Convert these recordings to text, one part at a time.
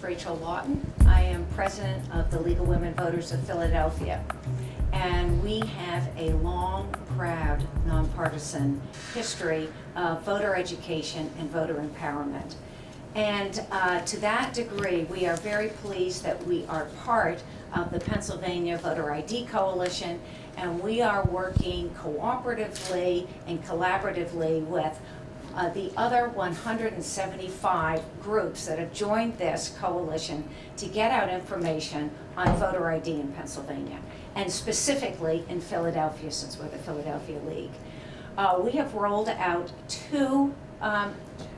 Rachel Lawton. I am president of the League of Women Voters of Philadelphia. And we have a long, proud, nonpartisan history of voter education and voter empowerment. And to that degree, we are very pleased that we are part of the Pennsylvania Voter ID Coalition, and we are working cooperatively and collaboratively with the other 175 groups that have joined this coalition to get out information on voter ID in Pennsylvania, and specifically in Philadelphia, since we're the Philadelphia League. We have rolled out two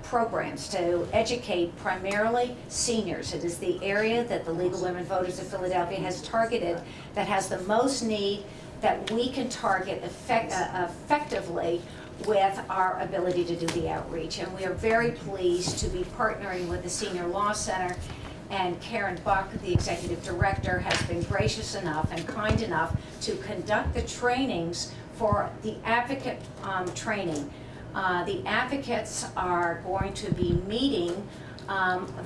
programs to educate primarily seniors. It is the area that the League of Women Voters of Philadelphia has targeted that has the most need, that we can target effectively with our ability to do the outreach. And we are very pleased to be partnering with the Senior Law Center, and Karen Buck, the executive director, has been gracious enough and kind enough to conduct the trainings for the advocate training. The advocates are going to be meeting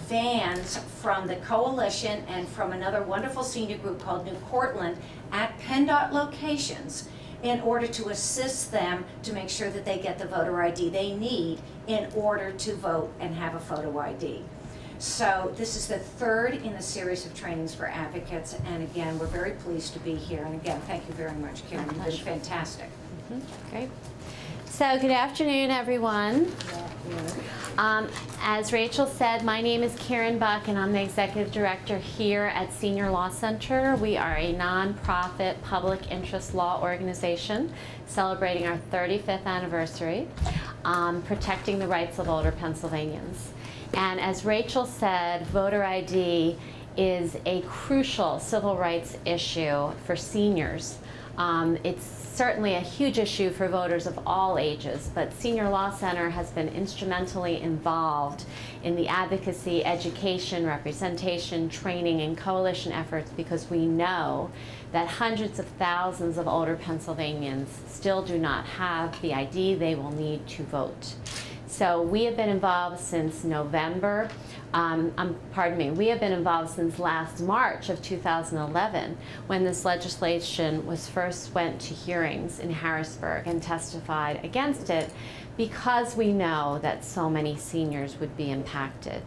vans from the coalition and from another wonderful senior group called New Cortland at PennDOT locations in order to assist them to make sure that they get the voter ID they need in order to vote and have a photo ID. So this is the third in a series of trainings for advocates, and again, we're very pleased to be here. And again, thank you very much, Karen. You've been fantastic. Great. So good afternoon, everyone. As Rachel said, my name is Karen Buck, and I'm the executive director here at Senior Law Center. We are a nonprofit public interest law organization celebrating our 35th anniversary, protecting the rights of older Pennsylvanians. And as Rachel said, voter ID is a crucial civil rights issue for seniors. It's certainly a huge issue for voters of all ages, but Senior Law Center has been instrumentally involved in the advocacy, education, representation, training, and coalition efforts because we know that hundreds of thousands of older Pennsylvanians still do not have the ID they will need to vote. So we have been involved since November. We have been involved since last March of 2011 when this legislation was first went to hearings in Harrisburg and testified against it because we know that so many seniors would be impacted.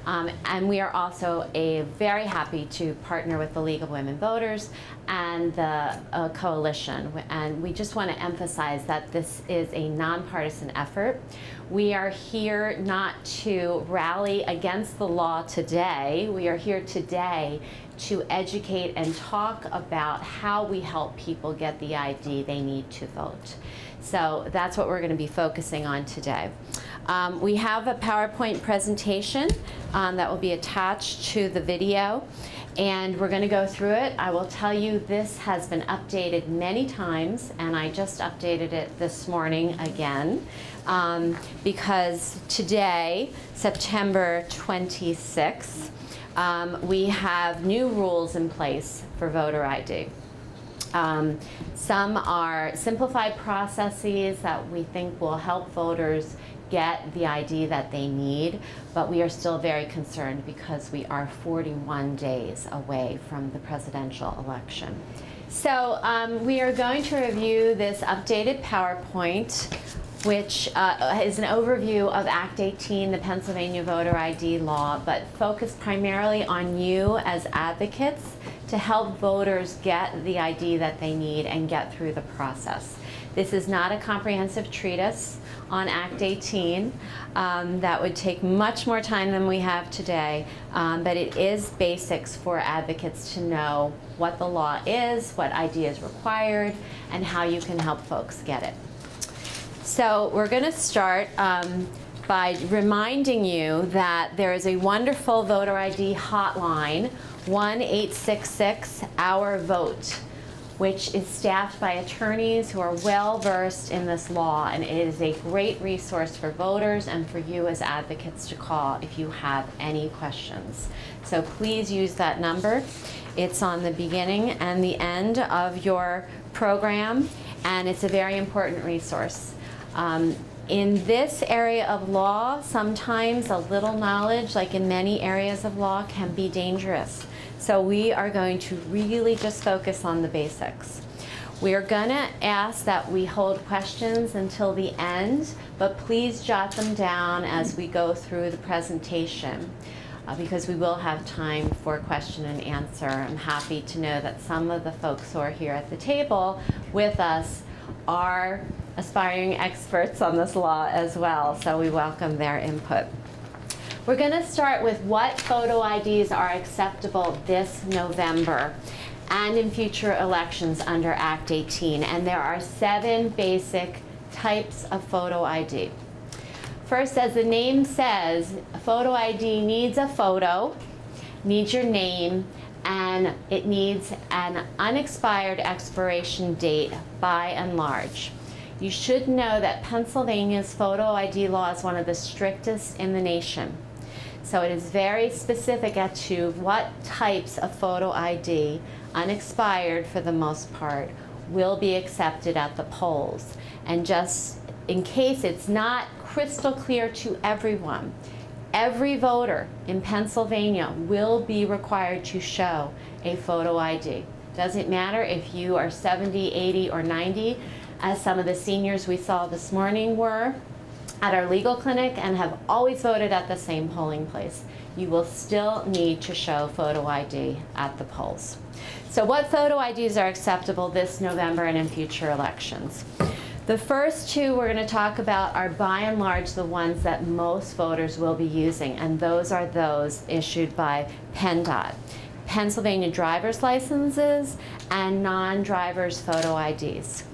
And we are also very happy to partner with the League of Women Voters and the coalition. And we just want to emphasize that this is a nonpartisan effort. We are here not to rally against the law today. We are here today to educate and talk about how we help people get the ID they need to vote. So that's what we're going to be focusing on today. We have a PowerPoint presentation that will be attached to the video, and we're going to go through it. I will tell you this has been updated many times, and I just updated it this morning again because today, September 26th, we have new rules in place for voter ID. Some are simplified processes that we think will help voters get the ID that they need, but we are still very concerned because we are 41 days away from the presidential election. So we are going to review this updated PowerPoint, which is an overview of Act 18, the Pennsylvania voter ID law, but focused primarily on you as advocates to help voters get the ID that they need and get through the process. This is not a comprehensive treatise on Act 18. That would take much more time than we have today, but it is basics for advocates to know what the law is, what ID is required, and how you can help folks get it. So we're going to start by reminding you that there is a wonderful voter ID hotline, 1-866-OUR-VOTE, which is staffed by attorneys who are well versed in this law, and it is a great resource for voters and for you as advocates to call if you have any questions. So please use that number. It's on the beginning and the end of your program, and it's a very important resource. In this area of law, sometimes a little knowledge, like in many areas of law, can be dangerous. So we are going to really just focus on the basics. We are going to ask that we hold questions until the end, but please jot them down as we go through the presentation, because we will have time for question and answer. I'm happy to know that some of the folks who are here at the table with us are aspiring experts on this law as well, so we welcome their input. We're going to start with what photo IDs are acceptable this November and in future elections under Act 18. And there are 7 basic types of photo ID. First, as the name says, a photo ID needs a photo, needs your name, and it needs an unexpired expiration date by and large. You should know that Pennsylvania's photo ID law is one of the strictest in the nation. So it is very specific as to what types of photo ID, unexpired for the most part, will be accepted at the polls. And just in case it's not crystal clear to everyone, every voter in Pennsylvania will be required to show a photo ID. Doesn't matter if you are 70, 80, or 90, as some of the seniors we saw this morning were at our legal clinic and have always voted at the same polling place. You will still need to show photo ID at the polls. So what photo IDs are acceptable this November and in future elections? The first 2 we're going to talk about are by and large the ones that most voters will be using, and those are those issued by PennDOT. Pennsylvania driver's licenses and non-driver's photo IDs.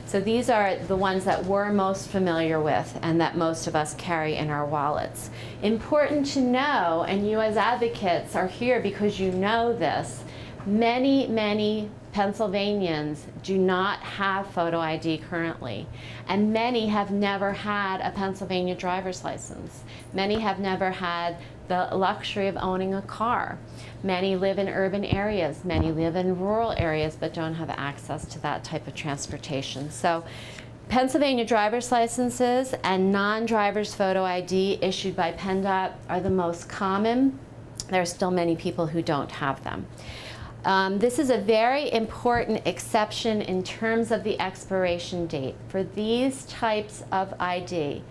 So these are the ones that we're most familiar with and that most of us carry in our wallets. Important to know, and you as advocates are here because you know this, many Pennsylvanians do not have photo ID currently, and many have never had a Pennsylvania driver's license. Many have never had the luxury of owning a car. Many live in urban areas, many live in rural areas, but don't have access to that type of transportation. So Pennsylvania driver's licenses and non-driver's photo ID issued by PennDOT are the most common. There are still many people who don't have them. This is a very important exception in terms of the expiration date. For these types of ID,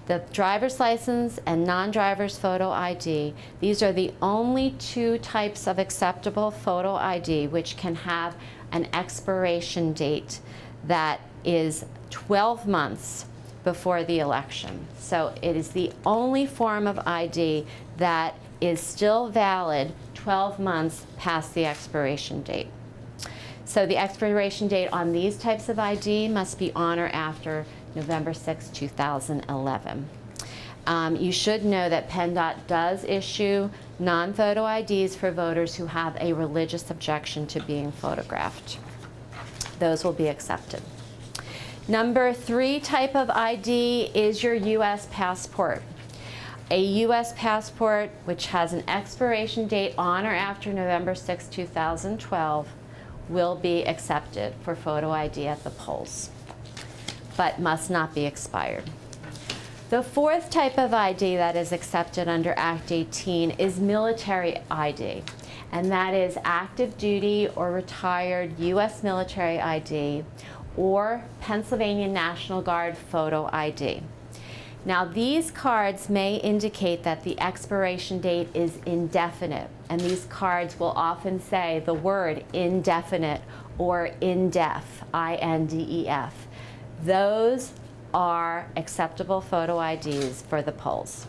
the driver's license and non-driver's photo ID, these are the only 2 types of acceptable photo ID which can have an expiration date that is 12 months before the election. So it is the only form of ID that is still valid 12 months past the expiration date. So the expiration date on these types of ID must be on or after November 6, 2011. You should know that PennDOT does issue non-photo IDs for voters who have a religious objection to being photographed. Those will be accepted. Number 3 type of ID is your U.S. passport. A U.S. passport which has an expiration date on or after November 6, 2012 will be accepted for photo ID at the polls, but must not be expired. The 4th type of ID that is accepted under Act 18 is military ID, and that is active duty or retired U.S. military ID or Pennsylvania National Guard photo ID. Now these cards may indicate that the expiration date is indefinite, and these cards will often say the word indefinite or INDEF, I-N-D-E-F. Those are acceptable photo IDs for the polls.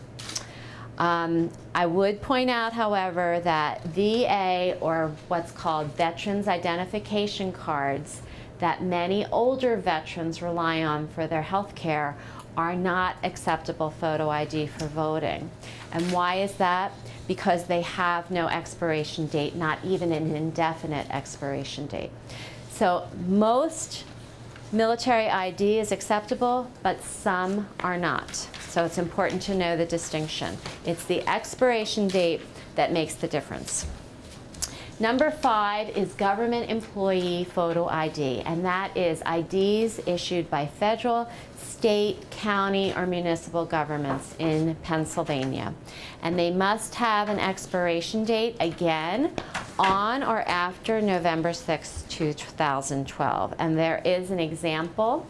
I would point out, however, that VA, or what's called Veterans Identification Cards, that many older veterans rely on for their health care, are not acceptable photo ID for voting. And why is that? Because they have no expiration date, not even an indefinite expiration date. So most military ID is acceptable, but some are not. So it's important to know the distinction. It's the expiration date that makes the difference. Number 5 is government employee photo ID, and that is IDs issued by federal, state, county, or municipal governments in Pennsylvania. And they must have an expiration date, again, on or after November 6, 2012. And there is an example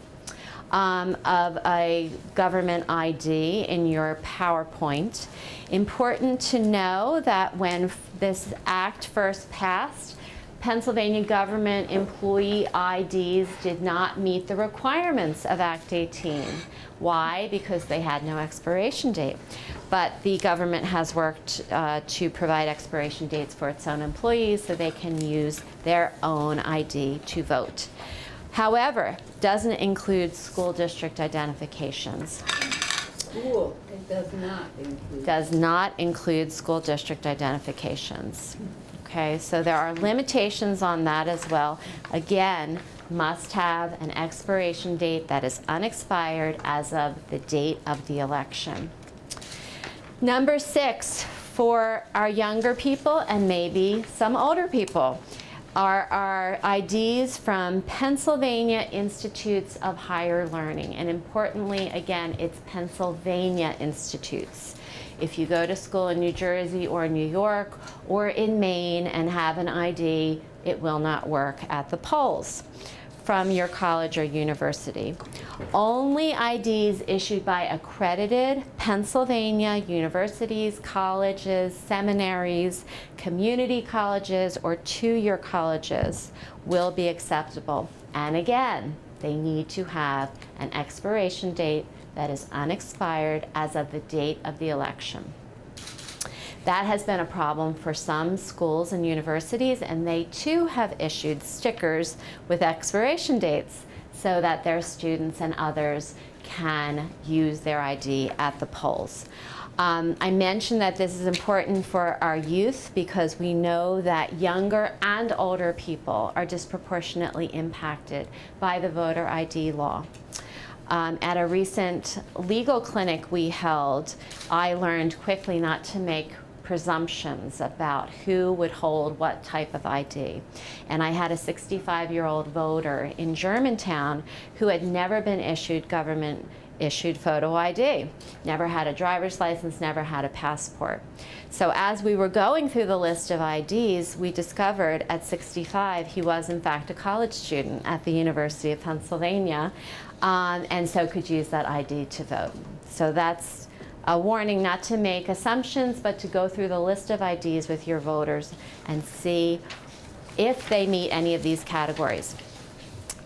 of a government ID in your PowerPoint. Important to know that when this act first passed, Pennsylvania government employee IDs did not meet the requirements of Act 18. Why? Because they had no expiration date. But the government has worked to provide expiration dates for its own employees so they can use their own ID to vote. However, doesn't include school district identifications. School, it does not include. Does not include school district identifications. Okay, so there are limitations on that as well. Again, must have an expiration date that is unexpired as of the date of the election. Number 6, for our younger people and maybe some older people, are our IDs from Pennsylvania Institutes of Higher Learning. And importantly, again, it's Pennsylvania Institutes. If you go to school in New Jersey or New York or in Maine and have an ID, it will not work at the polls from your college or university. Only IDs issued by accredited Pennsylvania universities, colleges, seminaries, community colleges, or two-year colleges will be acceptable. And again, they need to have an expiration date that is unexpired as of the date of the election. That has been a problem for some schools and universities, and they too have issued stickers with expiration dates so that their students and others can use their ID at the polls. I mentioned that this is important for our youth because we know that younger and older people are disproportionately impacted by the voter ID law. At a recent legal clinic we held, I learned quickly not to make presumptions about who would hold what type of ID. And I had a 65-year-old voter in Germantown who had never been issued government-issued photo ID, never had a driver's license, never had a passport. So as we were going through the list of IDs, we discovered at 65 he was in fact a college student at the University of Pennsylvania, and so could use that ID to vote. So that's a warning not to make assumptions, but to go through the list of IDs with your voters and see if they meet any of these categories.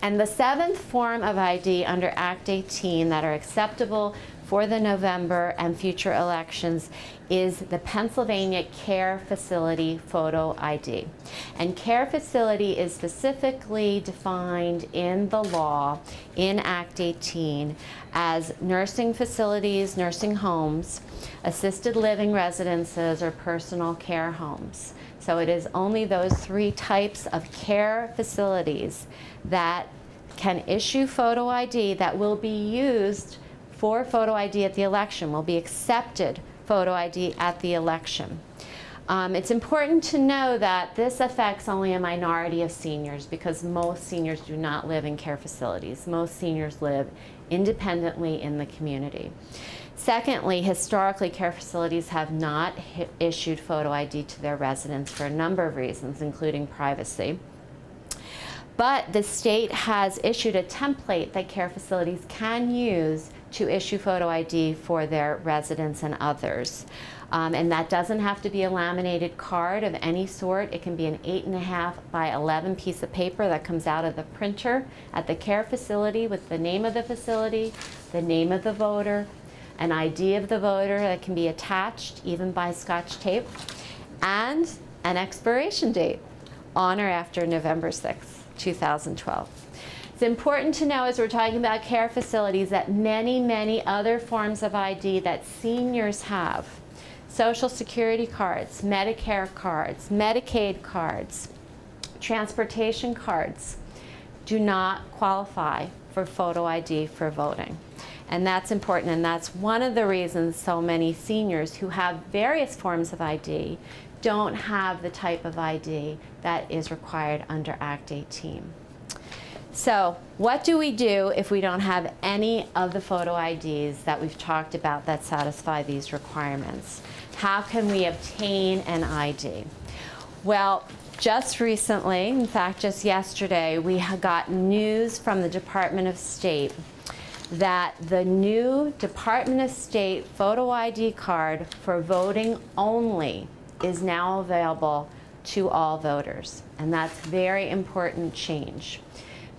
And the 7th form of ID under Act 18 that are acceptable for the November and future elections is the Pennsylvania Care Facility Photo ID. And Care Facility is specifically defined in the law in Act 18 as nursing facilities, nursing homes, assisted living residences, or personal care homes. So it is only those 3 types of care facilities that can issue photo ID that will be used for photo ID at the election, will be accepted photo ID at the election. It's important to know that this affects only a minority of seniors because most seniors do not live in care facilities. Most seniors live independently in the community. Secondly, historically, care facilities have not issued photo ID to their residents for a number of reasons, including privacy. But the state has issued a template that care facilities can use to issue photo ID for their residents and others. And that doesn't have to be a laminated card of any sort. It can be an 8.5 by 11 piece of paper that comes out of the printer at the care facility with the name of the facility, the name of the voter, an ID of the voter that can be attached even by Scotch tape, and an expiration date on or after November 6th, 2012. It's important to know as we're talking about care facilities that many other forms of ID that seniors have, Social Security cards, Medicare cards, Medicaid cards, transportation cards, do not qualify for photo ID for voting. And that's important, and that's one of the reasons so many seniors who have various forms of ID don't have the type of ID that is required under Act 18. So what do we do if we don't have any of the photo IDs that we've talked about that satisfy these requirements? How can we obtain an ID? Well, just recently, in fact just yesterday, we got news from the Department of State that the new Department of State photo ID card for voting only is now available to all voters, and that's a very important change.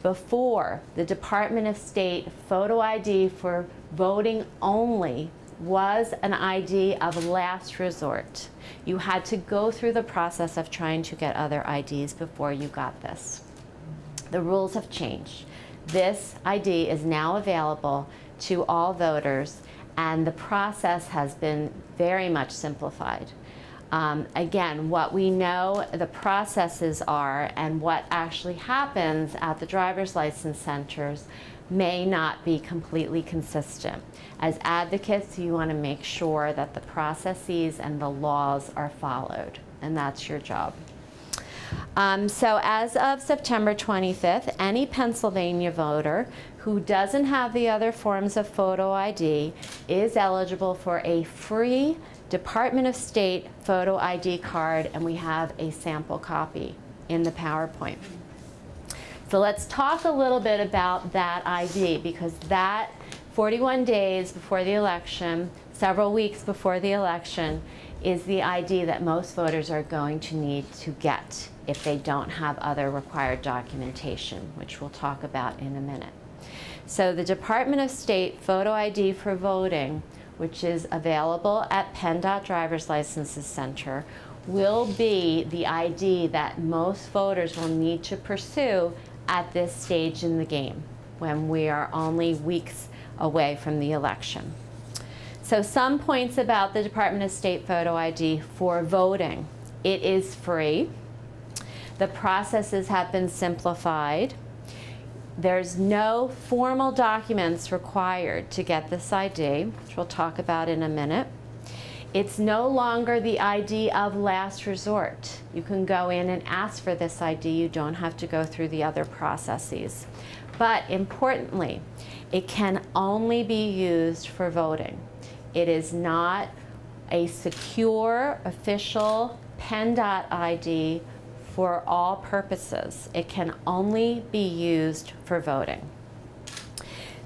Before, the Department of State photo ID for voting only was an ID of last resort. You had to go through the process of trying to get other IDs before you got this. The rules have changed. This ID is now available to all voters, and the process has been very much simplified. Again, what we know the processes are and what actually happens at the driver's license centers may not be completely consistent. As advocates, you want to make sure that the processes and the laws are followed, and that's your job. So as of September 25th, any Pennsylvania voter who doesn't have the other forms of photo ID is eligible for a free Department of State photo ID card, and we have a sample copy in the PowerPoint. So let's talk a little bit about that ID, because that 41 days before the election, several weeks before the election, is the ID that most voters are going to need to get if they don't have other required documentation, which we'll talk about in a minute. So the Department of State photo ID for voting, which is available at PennDOT Driver's Licenses Center, will be the ID that most voters will need to pursue at this stage in the game, when we are only weeks away from the election. So some points about the Department of State photo ID for voting. It is free. The processes have been simplified. There's no formal documents required to get this ID, which we'll talk about in a minute. It's no longer the ID of last resort. You can go in and ask for this ID. You don't have to go through the other processes. But importantly, it can only be used for voting. It is not a secure, official PennDOT ID for all purposes. It can only be used for voting.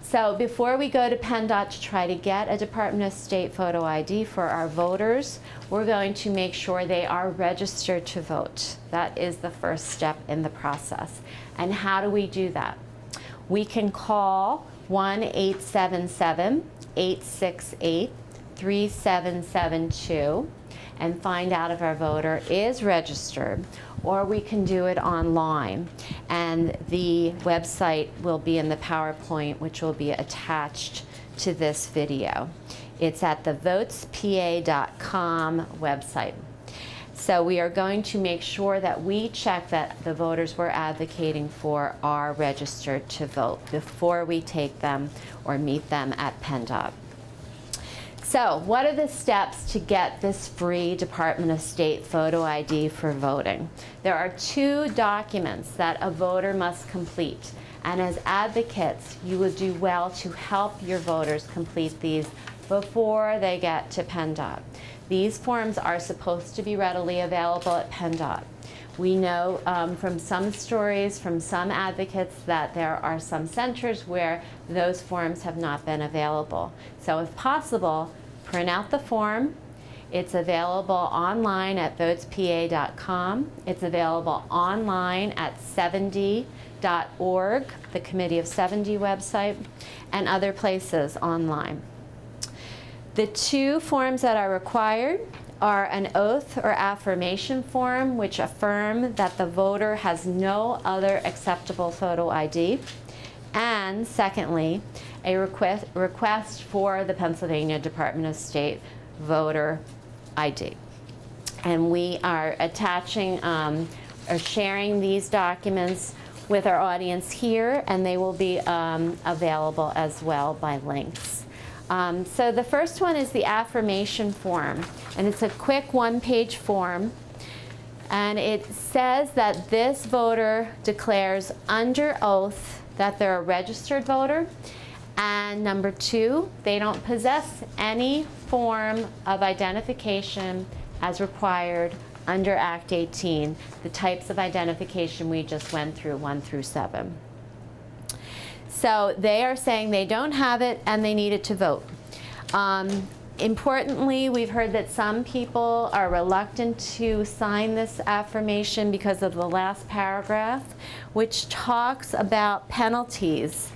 So before we go to PennDOT to try to get a Department of State photo ID for our voters, we're going to make sure they are registered to vote. That is the first step in the process. And how do we do that? We can call 1-877-868-3772 and find out if our voter is registered, or we can do it online. And the website will be in the PowerPoint, which will be attached to this video. It's at the votespa.com website. So we are going to make sure that we check that the voters we're advocating for are registered to vote before we take them or meet them at PennDOT. So what are the steps to get this free Department of State photo ID for voting? There are 2 documents that a voter must complete. And as advocates, you would do well to help your voters complete these before they get to PennDOT. These forms are supposed to be readily available at PennDOT. We know from some stories, from some advocates, that there are some centers where those forms have not been available. So if possible, print out the form. It's available online at votespa.com. It's available online at 70.org, the Committee of 70 website, and other places online. The 2 forms that are required are an oath or affirmation form, which affirm that the voter has no other acceptable photo ID, and secondly, a request for the Pennsylvania Department of State voter ID. And we are attaching or sharing these documents with our audience here, and they will be available as well by links. So the first one is the affirmation form, and it's a quick 1-page form And it says that this voter declares under oath that they're a registered voter. And number 2, they don't possess any form of identification as required under Act 18, the types of identification we just went through, 1 through 7. So they are saying they don't have it and they need it to vote. Importantly, we've heard that some people are reluctant to sign this affirmation because of the last paragraph, which talks about penalties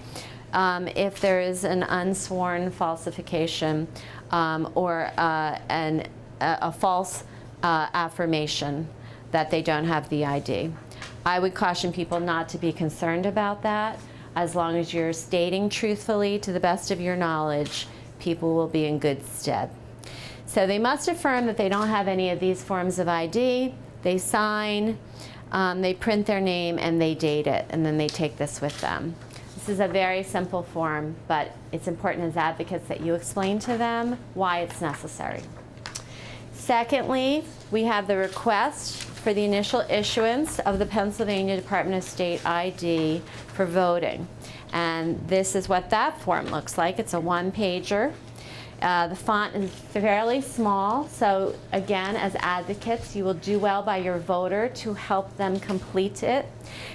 if there is an unsworn falsification or a false affirmation that they don't have the ID. I would caution people not to be concerned about that. As long as you're stating truthfully to the best of your knowledge, people will be in good stead. So they must affirm that they don't have any of these forms of ID. They sign, they print their name, and they date it, and then they take this with them. This is a very simple form, but it's important as advocates that you explain to them why it's necessary. Secondly, we have the request for the initial issuance of the Pennsylvania Department of State ID for voting. And this is what that form looks like. It's a 1-pager. The font is fairly small, so again, as advocates, you will do well by your voter to help them complete it.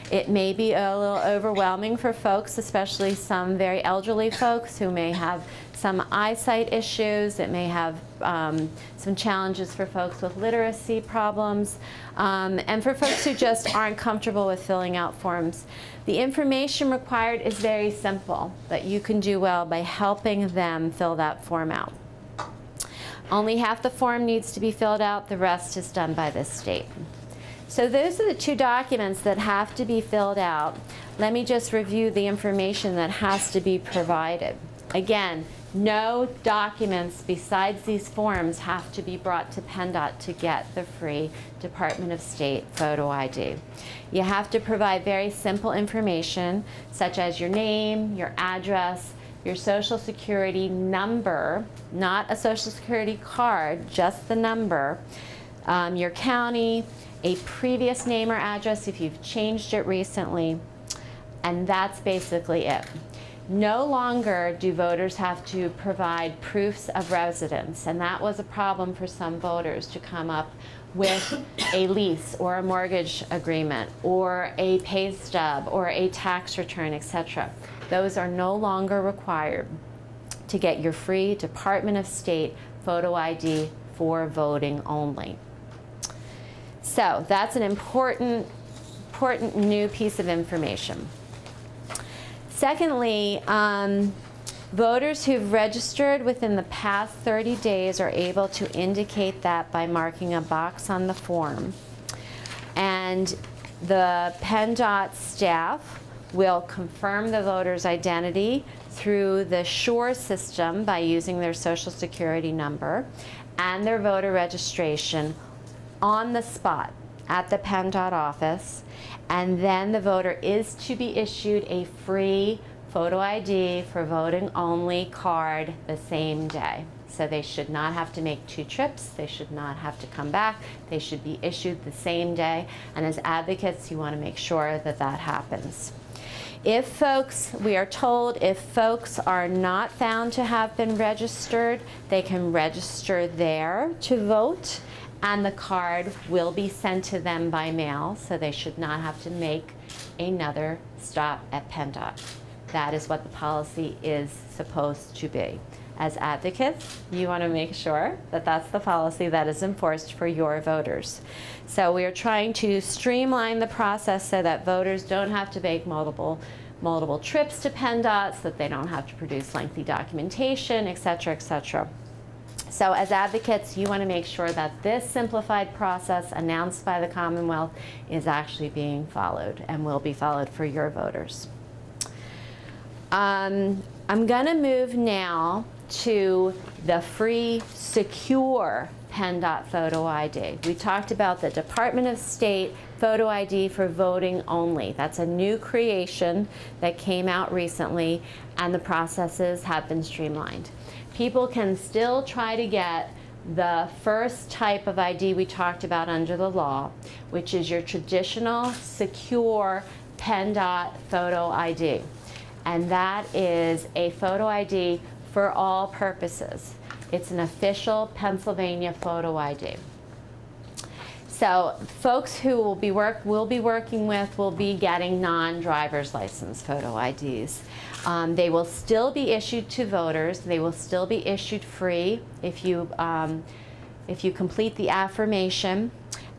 It may be a little overwhelming for folks, especially some very elderly folks who may have some eyesight issues. It may have some challenges for folks with literacy problems, and for folks who just aren't comfortable with filling out forms. The information required is very simple, but you can do well by helping them fill that form out. Only half the form needs to be filled out. The rest is done by the state. So those are the 2 documents that have to be filled out. Let me just review the information that has to be provided. Again, no documents besides these forms have to be brought to PennDOT to get the free Department of State photo ID. You have to provide very simple information, such as your name, your address, your Social Security number, not a Social Security card, just the number, your county, a previous name or address if you've changed it recently, and that's basically it. No longer do voters have to provide proofs of residence, and that was a problem for some voters, to come up with a lease or a mortgage agreement or a pay stub or a tax return, etc. Those are no longer required to get your free Department of State photo ID for voting only. So that's an important new piece of information. Secondly, voters who've registered within the past 30 days are able to indicate that by marking a box on the form. And the PennDOT staff will confirm the voter's identity through the SURE system by using their Social Security number and their voter registration on the spot at the PennDOT office. And then the voter is to be issued a free photo ID for voting only card the same day. So they should not have to make 2 trips. They should not have to come back. They should be issued the same day. And as advocates, you want to make sure that that happens. If folks, we are told, if folks are not found to have been registered, they can register there to vote, and the card will be sent to them by mail, so they should not have to make another stop at PennDOT. That is what the policy is supposed to be. As advocates, you want to make sure that that's the policy that is enforced for your voters. So we are trying to streamline the process so that voters don't have to make multiple trips to PennDOT, so that they don't have to produce lengthy documentation, etc., etc. So as advocates, you want to make sure that this simplified process announced by the Commonwealth is actually being followed and will be followed for your voters. I'm going to move now to the free, secure PennDOT photo ID. We talked about the Department of State photo ID for voting only. That's a new creation that came out recently, and the processes have been streamlined. People can still try to get the first type of ID we talked about under the law, which is your traditional, secure PennDOT photo ID. And that is a photo ID for all purposes. It's an official Pennsylvania photo ID. So folks who we'll be working with will be getting non-driver's license photo IDs. They will still be issued to voters. They will still be issued free if you complete the affirmation,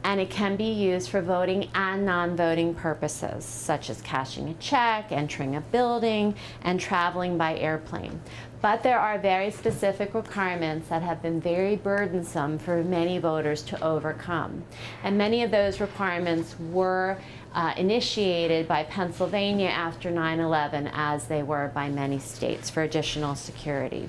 and it can be used for voting and non-voting purposes, such as cashing a check, entering a building, and traveling by airplane. But there are very specific requirements that have been very burdensome for many voters to overcome. And many of those requirements were initiated by Pennsylvania after 9/11, as they were by many states, for additional security.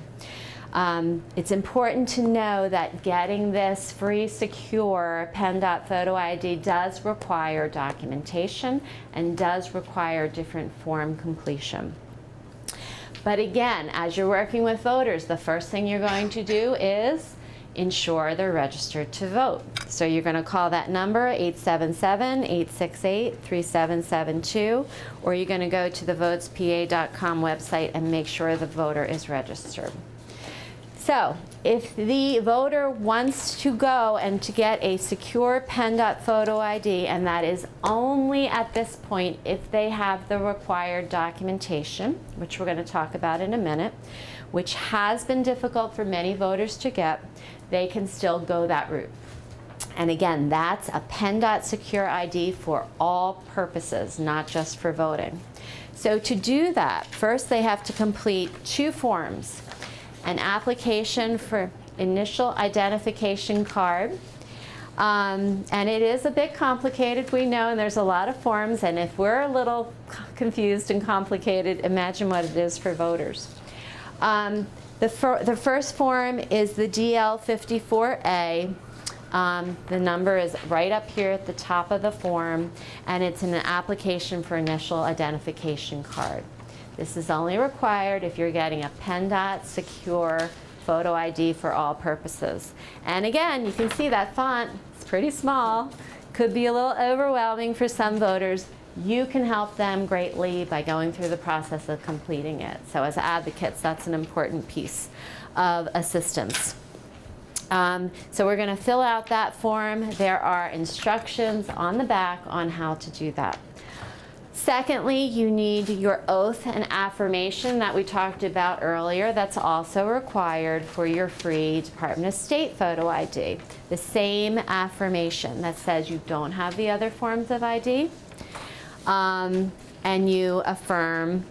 It's important to know that getting this free, secure PennDOT photo ID does require documentation and does require different form completion. But again, as you're working with voters, the first thing you're going to do is ensure they're registered to vote. So you're going to call that number, 877-868-3772, or you're going to go to the votespa.com website and make sure the voter is registered. So if the voter wants to go and to get a secure PennDOT photo ID, and that is only at this point if they have the required documentation, which we're going to talk about in a minute, which has been difficult for many voters to get, they can still go that route. And again, that's a PennDOT secure ID for all purposes, not just for voting. So to do that, first they have to complete two forms. An application for initial identification card. And it is a bit complicated, we know, and there's a lot of forms, and if we're a little confused and complicated, imagine what it is for voters. The first form is the DL54A. The number is right up here at the top of the form, and it's an application for initial identification card. This is only required if you're getting a PennDOT secure photo ID for all purposes. And again, you can see that font, it's pretty small, could be a little overwhelming for some voters. You can help them greatly by going through the process of completing it. So as advocates, that's an important piece of assistance. So we're going to fill out that form. There are instructions on the back on how to do that. Secondly, you need your oath and affirmation that we talked about earlier. That's also required for your free Department of State photo ID. The same affirmation that says you don't have the other forms of ID, and you affirm,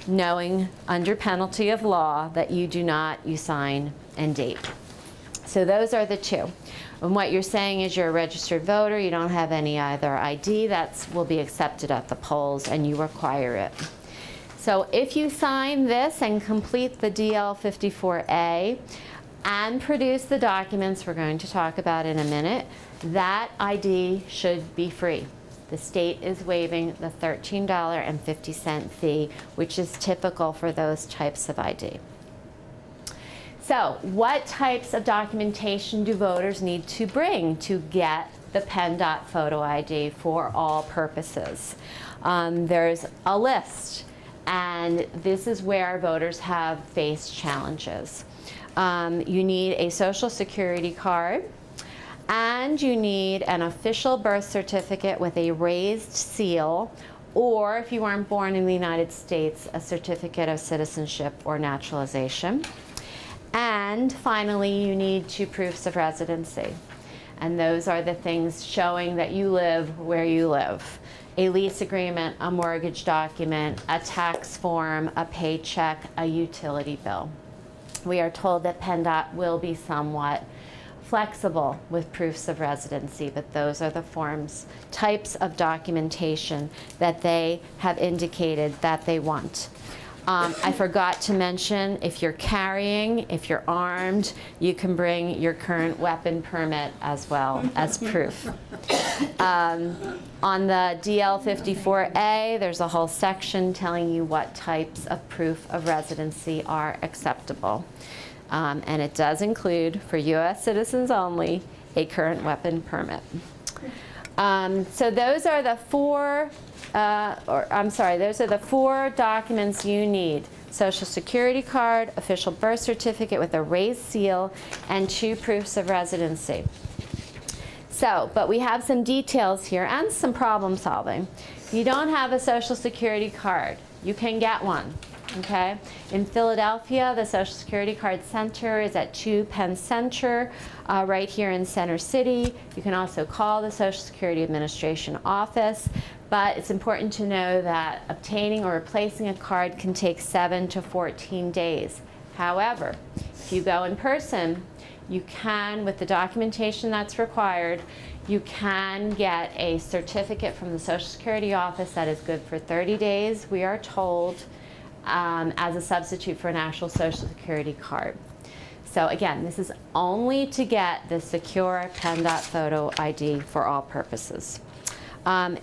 knowing under penalty of law, that you do not, you sign and date. So those are the two. And what you're saying is you're a registered voter, you don't have any other ID, that will be accepted at the polls and you require it. So if you sign this and complete the DL54A and produce the documents we're going to talk about in a minute, that ID should be free. The state is waiving the $13.50 fee, which is typical for those types of ID. So what types of documentation do voters need to bring to get the PennDOT photo ID for all purposes? There's a list, and this is where voters have faced challenges. You need a Social Security card, and you need an official birth certificate with a raised seal, or if you weren't born in the United States, a certificate of citizenship or naturalization. And finally, you need 2 proofs of residency. And those are the things showing that you live where you live. A lease agreement, a mortgage document, a tax form, a paycheck, a utility bill. We are told that PennDOT will be somewhat flexible with proofs of residency, but those are the types of documentation that they have indicated that they want. I forgot to mention, if you're carrying, if you're armed, you can bring your current weapon permit as well as proof. On the DL54A, there's a whole section telling you what types of proof of residency are acceptable. And it does include, for U.S. citizens only, a current weapon permit. So those are the four, those are the four documents you need. Social Security card, official birth certificate with a raised seal, and 2 proofs of residency. So, but we have some details here and some problem solving. If you don't have a Social Security card, you can get one, okay? In Philadelphia, the Social Security Card Center is at 2 Penn Center, right here in Center City. You can also call the Social Security Administration office, but it's important to know that obtaining or replacing a card can take 7 to 14 days. However, if you go in person, you can, with the documentation that's required, you can get a certificate from the Social Security office that is good for 30 days, we are told, as a substitute for an actual Social Security card. So again, this is only to get the secure PennDOT photo ID for all purposes.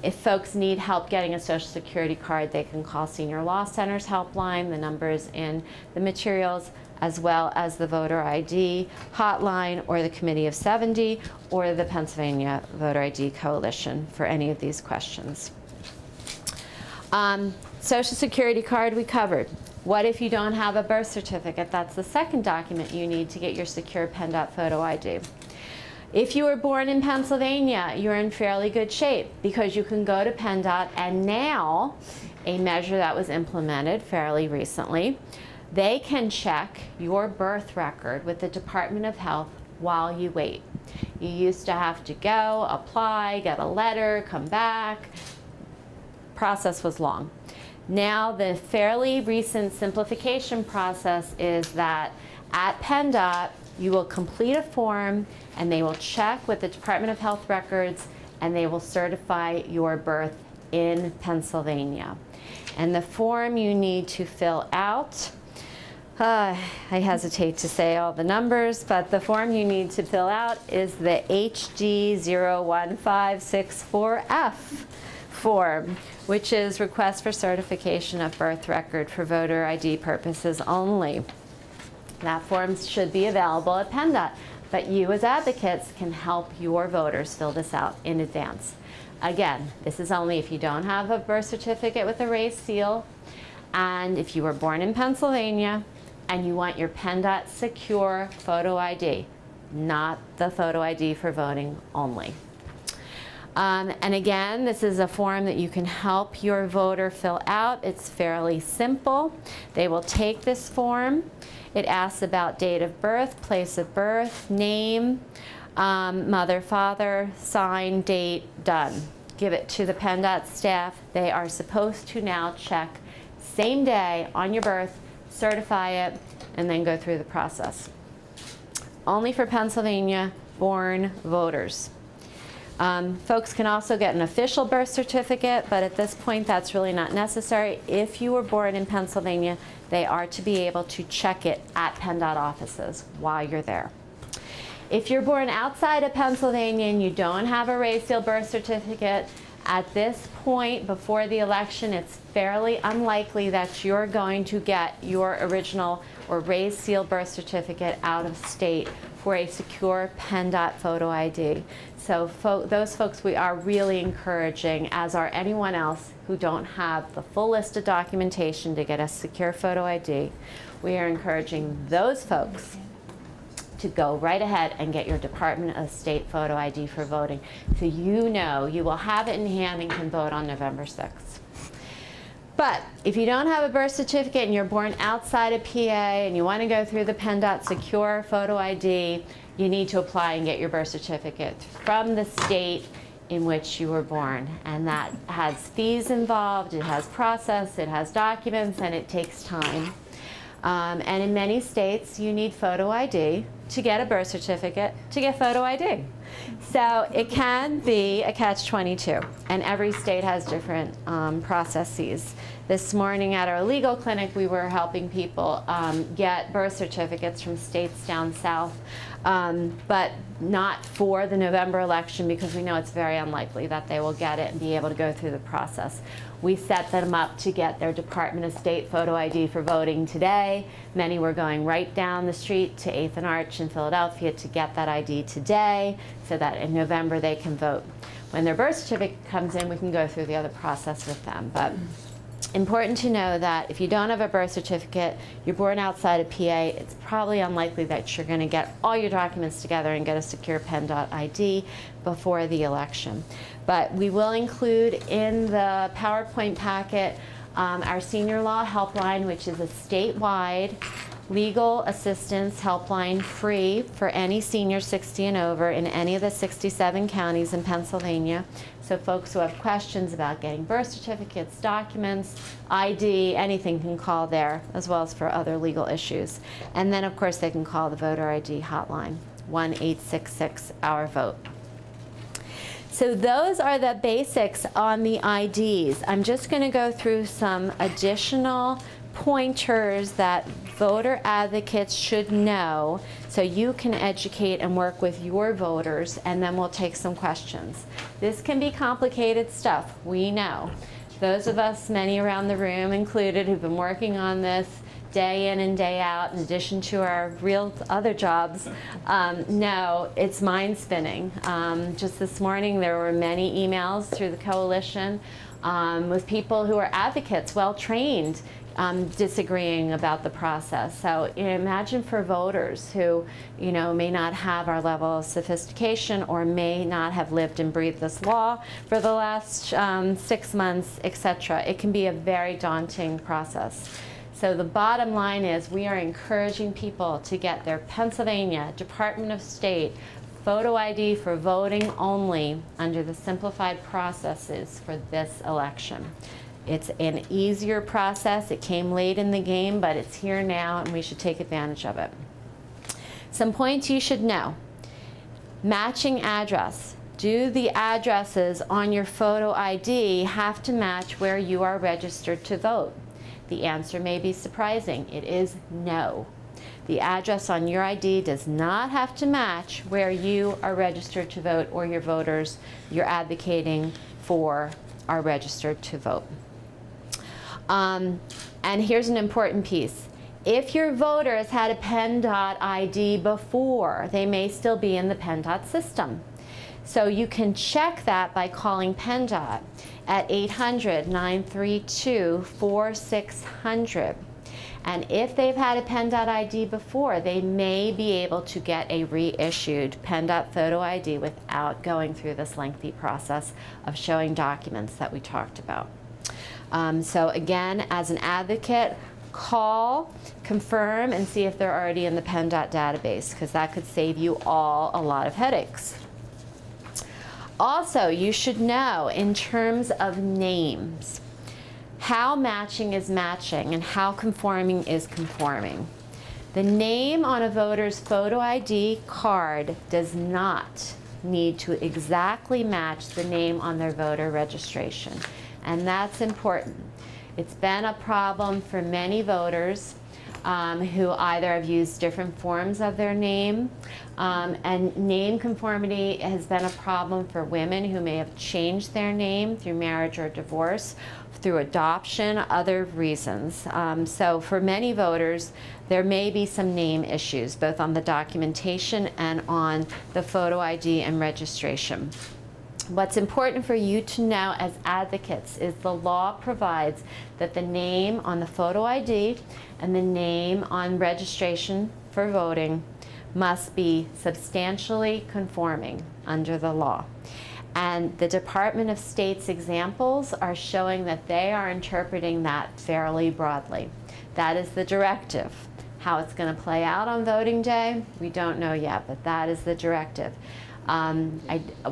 If folks need help getting a Social Security card, they can call Senior Law Center's helpline. The number is in the materials, as well as the voter ID hotline, or the Committee of 70, or the Pennsylvania Voter ID Coalition for any of these questions. Social Security card we covered. What if you don't have a birth certificate? That's the second document you need to get your secure PennDOT photo ID. If you were born in Pennsylvania, you're in fairly good shape because you can go to PennDOT, and now, a measure that was implemented fairly recently, they can check your birth record with the Department of Health while you wait. You used to have to go, apply, get a letter, come back. Process was long. Now the fairly recent simplification process is that at PennDOT, you will complete a form and they will check with the Department of Health records and they will certify your birth in Pennsylvania. And the form you need to fill out, I hesitate to say all the numbers, but the form you need to fill out is the HD01564F form, which is Request for Certification of Birth Record for Voter ID purposes only. That form should be available at PennDOT, but you as advocates can help your voters fill this out in advance. Again, this is only if you don't have a birth certificate with a raised seal, and if you were born in Pennsylvania, and you want your PennDOT secure photo ID, not the photo ID for voting only. And again, this is a form that you can help your voter fill out. It's fairly simple. They will take this form. It asks about date of birth, place of birth, name, mother, father, sign, date, done. Give it to the PennDOT staff. They are supposed to now check same day on your birth, certify it, and then go through the process. Only for Pennsylvania born voters. Folks can also get an official birth certificate, but at this point that's really not necessary. If you were born in Pennsylvania, they are to be able to check it at PennDOT offices while you're there. If you're born outside of Pennsylvania and you don't have a raised seal birth certificate, at this point before the election, it's fairly unlikely that you're going to get your original or raised seal birth certificate out of state for a secure PennDOT photo ID. So those folks we are really encouraging, as are anyone else who don't have the full list of documentation to get a secure photo ID. We are encouraging those folks to go right ahead and get your Department of State photo ID for voting, so you know you will have it in hand and can vote on November 6th. But if you don't have a birth certificate and you're born outside of PA and you want to go through the PennDOT secure photo ID, you need to apply and get your birth certificate from the state in which you were born. And that has fees involved, it has process, it has documents, and it takes time. And in many states, you need photo ID to get a birth certificate to get photo ID. So it can be a catch-22, and every state has different processes. This morning at our legal clinic, we were helping people get birth certificates from states down south, but not for the November election because we know it's very unlikely that they will get it and be able to go through the process. We set them up to get their Department of State photo ID for voting today. Many were going right down the street to 8th and Arch in Philadelphia to get that ID today so that in November they can vote. When their birth certificate comes in, we can go through the other process with them. But important to know that if you don't have a birth certificate, you're born outside of PA, it's probably unlikely that you're going to get all your documents together and get a secure PennDOT ID before the election. But we will include in the PowerPoint packet our senior law helpline, which is a statewide legal assistance helpline free for any senior 60 and over in any of the 67 counties in Pennsylvania. So folks who have questions about getting birth certificates, documents, ID, anything can call there, as well as for other legal issues. And then of course they can call the voter ID hotline, 1-866-OUR-VOTE. So those are the basics on the IDs. I'm just going to go through some additional pointers that voter advocates should know so you can educate and work with your voters, and then we'll take some questions. This can be complicated stuff, we know. Those of us, many around the room included, who've been working on this day in and day out, in addition to our real other jobs, know it's mind spinning. Just this morning there were many emails through the coalition with people who are advocates, well trained, disagreeing about the process. So imagine for voters who, may not have our level of sophistication or may not have lived and breathed this law for the last 6 months, etc. It can be a very daunting process. So the bottom line is we are encouraging people to get their Pennsylvania Department of State photo ID for voting only under the simplified processes for this election. It's an easier process. It came late in the game, but it's here now and we should take advantage of it. Some points you should know. Matching address. Do the addresses on your photo ID have to match where you are registered to vote? The answer may be surprising. It is no. The address on your ID does not have to match where you are registered to vote or your voters you're advocating for are registered to vote. And here's an important piece. If your voter has had a PennDOT ID before, they may still be in the PennDOT system. So you can check that by calling PennDOT at 800-932-4600. And if they've had a PennDOT ID before, they may be able to get a reissued PennDOT photo ID without going through this lengthy process of showing documents that we talked about. So again, as an advocate, call, confirm, and see if they're already in the PennDOT database, because that could save you all a lot of headaches. Also, you should know in terms of names, how matching is matching and how conforming is conforming. The name on a voter's photo ID card does not need to exactly match the name on their voter registration. And that's important. It's been a problem for many voters who either have used different forms of their name, and name conformity has been a problem for women who may have changed their name through marriage or divorce, through adoption, other reasons. So for many voters, there may be some name issues, both on the documentation and on the photo ID and registration. What's important for you to know as advocates is the law provides that the name on the photo ID and the name on registration for voting must be substantially conforming under the law. And the Department of State's examples are showing that they are interpreting that fairly broadly. That is the directive. How it's going to play out on voting day, we don't know yet, but that is the directive.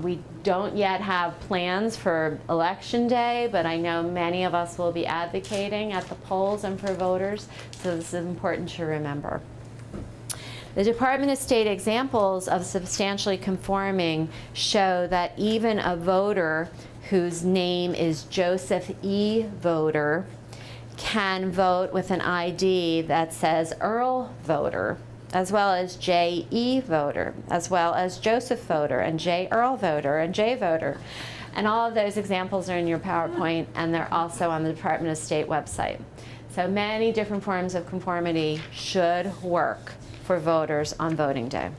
We don't yet have plans for election day, but I know many of us will be advocating at the polls and for voters, so this is important to remember. The Department of State examples of substantially conforming show that even a voter whose name is Joseph E. Voter can vote with an ID that says Earl voter, as well as J.E. voter, as well as Joseph voter, and J. Earl voter, and J. voter. And all of those examples are in your PowerPoint, and they're also on the Department of State website. So many different forms of conformity should work for voters on voting day.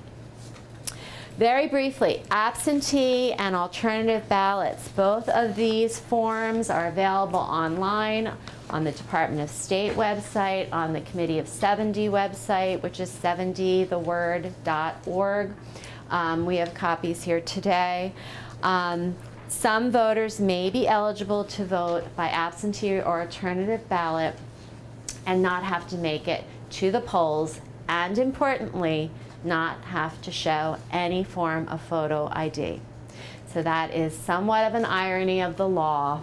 Very briefly, absentee and alternative ballots. Both of these forms are available online on the Department of State website, on the Committee of 70 website, which is 70theword.org. We have copies here today. Some voters may be eligible to vote by absentee or alternative ballot and not have to make it to the polls, and importantly, not have to show any form of photo ID. So that is somewhat of an irony of the law,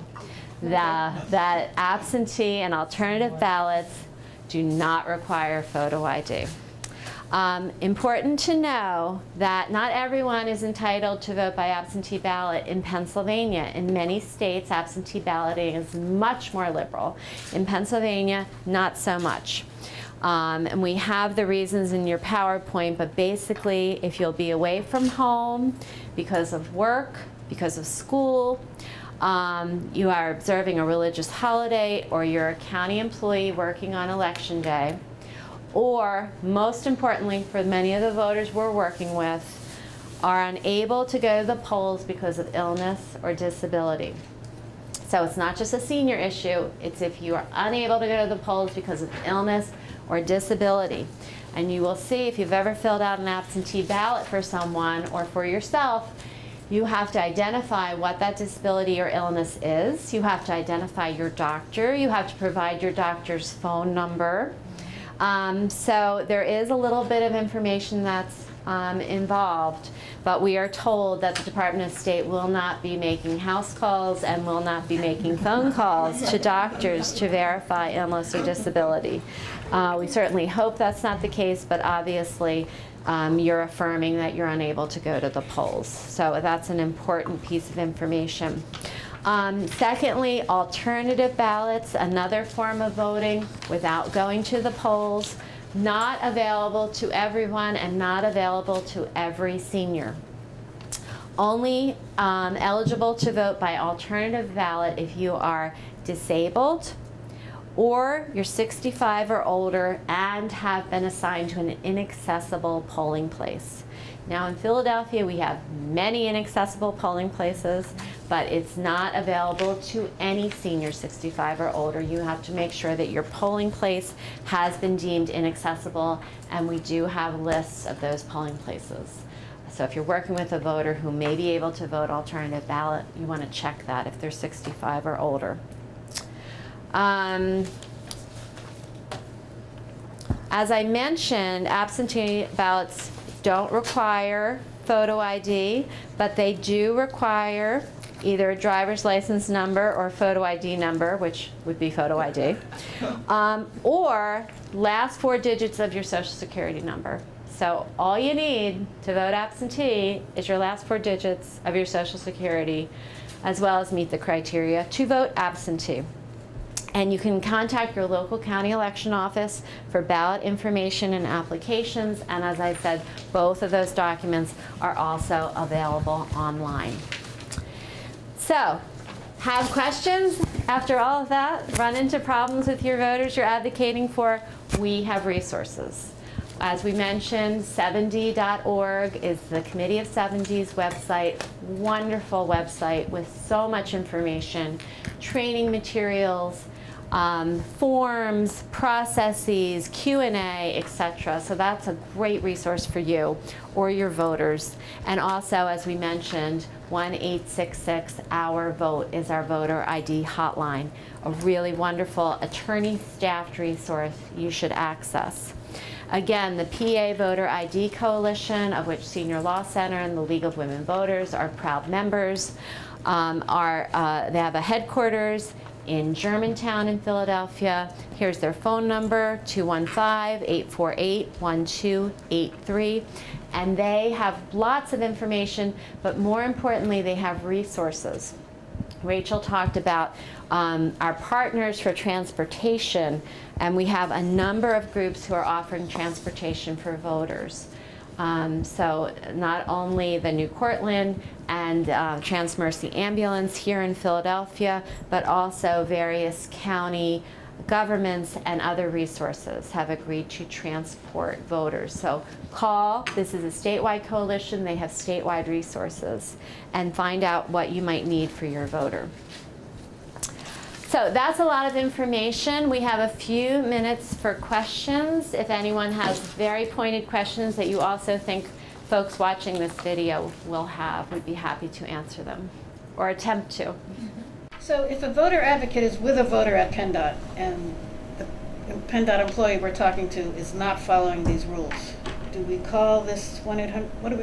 that absentee and alternative ballots do not require photo ID. Important to know that not everyone is entitled to vote by absentee ballot in Pennsylvania. In many states, absentee balloting is much more liberal. In Pennsylvania, not so much. And we have the reasons in your PowerPoint, but basically, if you'll be away from home because of work, because of school, you are observing a religious holiday, or you're a county employee working on election day, or most importantly for many of the voters we're working with, are unable to go to the polls because of illness or disability. So it's not just a senior issue, it's if you are unable to go to the polls because of illness or disability. And you will see, if you've ever filled out an absentee ballot for someone or for yourself, you have to identify what that disability or illness is. You have to identify your doctor. You have to provide your doctor's phone number. So there is a little bit of information that's involved, but we are told that the Department of State will not be making house calls and will not be making phone calls to doctors to verify illness or disability. We certainly hope that's not the case, but obviously you're affirming that you're unable to go to the polls. So that's an important piece of information. Secondly, alternative ballots, another form of voting without going to the polls, not available to everyone and not available to every senior. Only eligible to vote by alternative ballot if you are disabled, or you're 65 or older and have been assigned to an inaccessible polling place. Now in Philadelphia we have many inaccessible polling places, but it's not available to any senior 65 or older. You have to make sure that your polling place has been deemed inaccessible, and we do have lists of those polling places. So if you're working with a voter who may be able to vote alternative ballot, you want to check that if they're 65 or older. As I mentioned, absentee ballots don't require photo ID, but they do require either a driver's license number or photo ID number, which would be photo ID, or last 4 digits of your Social Security number. So all you need to vote absentee is your last 4 digits of your Social Security, as well as meet the criteria to vote absentee. And you can contact your local county election office for ballot information and applications, and as I said, both of those documents are also available online. So, have questions after all of that? Run into problems with your voters you're advocating for? We have resources. As we mentioned, 70.org is the Committee of 70's website. Wonderful website with so much information, training materials, forms, processes, Q&A, etc. So that's a great resource for you or your voters. And also, as we mentioned, 1-866-OUR-VOTE is our voter ID hotline. A really wonderful attorney-staffed resource you should access. Again, the PA Voter ID Coalition, of which Senior Law Center and the League of Women Voters are proud members, they have a headquarters in Germantown in Philadelphia. Here's their phone number, 215-848-1283. And they have lots of information, but more importantly, they have resources. Rachel talked about our partners for transportation, and we have a number of groups who are offering transportation for voters. So not only the New Cortland and Transmercy Ambulance here in Philadelphia, but also various county governments and other resources have agreed to transport voters. So call, this is a statewide coalition, they have statewide resources, and find out what you might need for your voter. So that's a lot of information. We have a few minutes for questions. If anyone has very pointed questions that you also think folks watching this video will have, we'd be happy to answer them, or attempt to. So if a voter advocate is with a voter at PennDOT and the PennDOT employee we're talking to is not following these rules, do we call this 1-800, what do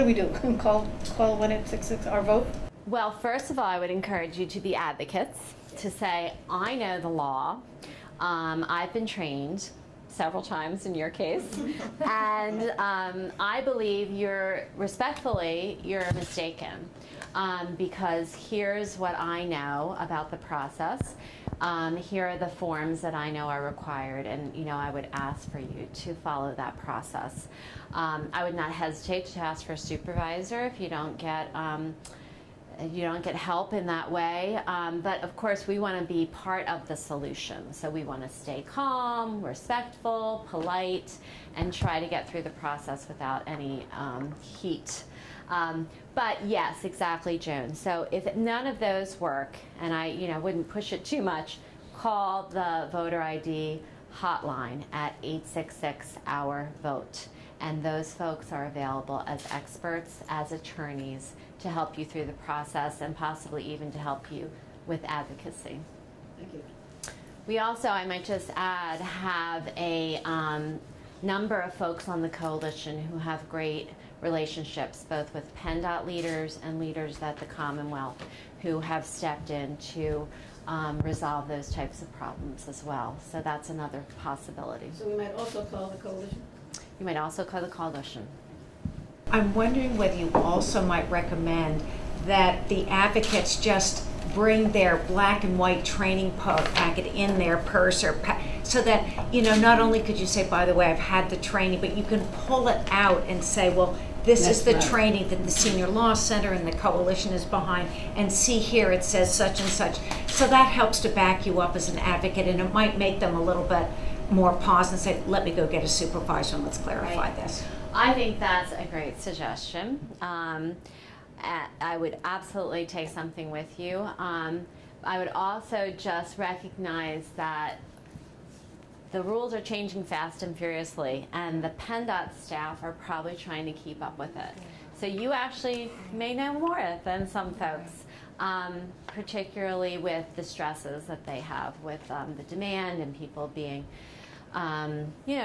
we do? Call 1-866 our vote? Well, first of all, I would encourage you to be advocates, to say, I know the law, I've been trained several times in your case, and I believe respectfully, you're mistaken. Because here's what I know about the process. Here are the forms that I know are required, and I would ask for you to follow that process. I would not hesitate to ask for a supervisor if you don't get help in that way. But of course, we want to be part of the solution. So we want to stay calm, respectful, polite, and try to get through the process without any heat. But yes, exactly, Joan. So if none of those work, and I wouldn't push it too much, call the voter ID hotline at 866-OUR-VOTE. And those folks are available as experts, as attorneys, to help you through the process and possibly even to help you with advocacy. Thank you. We also, I might just add, have a number of folks on the coalition who have great relationships, both with PennDOT leaders and leaders at the Commonwealth, who have stepped in to resolve those types of problems as well. So that's another possibility. So we might also call the coalition? You might also call the coalition. I'm wondering whether you also might recommend that the advocates just bring their black and white training packet in their purse, or so that not only could you say, by the way, I've had the training, but you can pull it out and say, well, this is the training that the Senior Law Center and the coalition is behind, and see here it says such and such. So that helps to back you up as an advocate, and it might make them a little bit more pause and say, let me go get a supervisor and let's clarify this. I think that's a great suggestion. I would absolutely take something with you. I would also just recognize that the rules are changing fast and furiously, and the PennDOT staff are probably trying to keep up with it. So you actually may know more than some folks, particularly with the stresses that they have with the demand and people being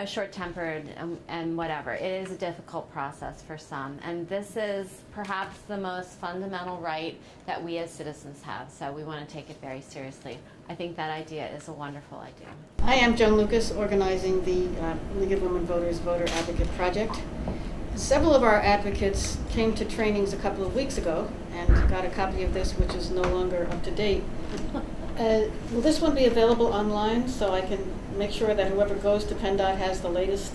short-tempered and whatever. It is a difficult process for some, and this is perhaps the most fundamental right that we as citizens have, so we want to take it very seriously. I think that idea is a wonderful idea. I am Joan Lucas, organizing the League of Women Voters Voter Advocate Project. Several of our advocates came to trainings a couple of weeks ago and got a copy of this, which is no longer up to date. Will this one be available online so I can make sure that whoever goes to PennDOT has the latest?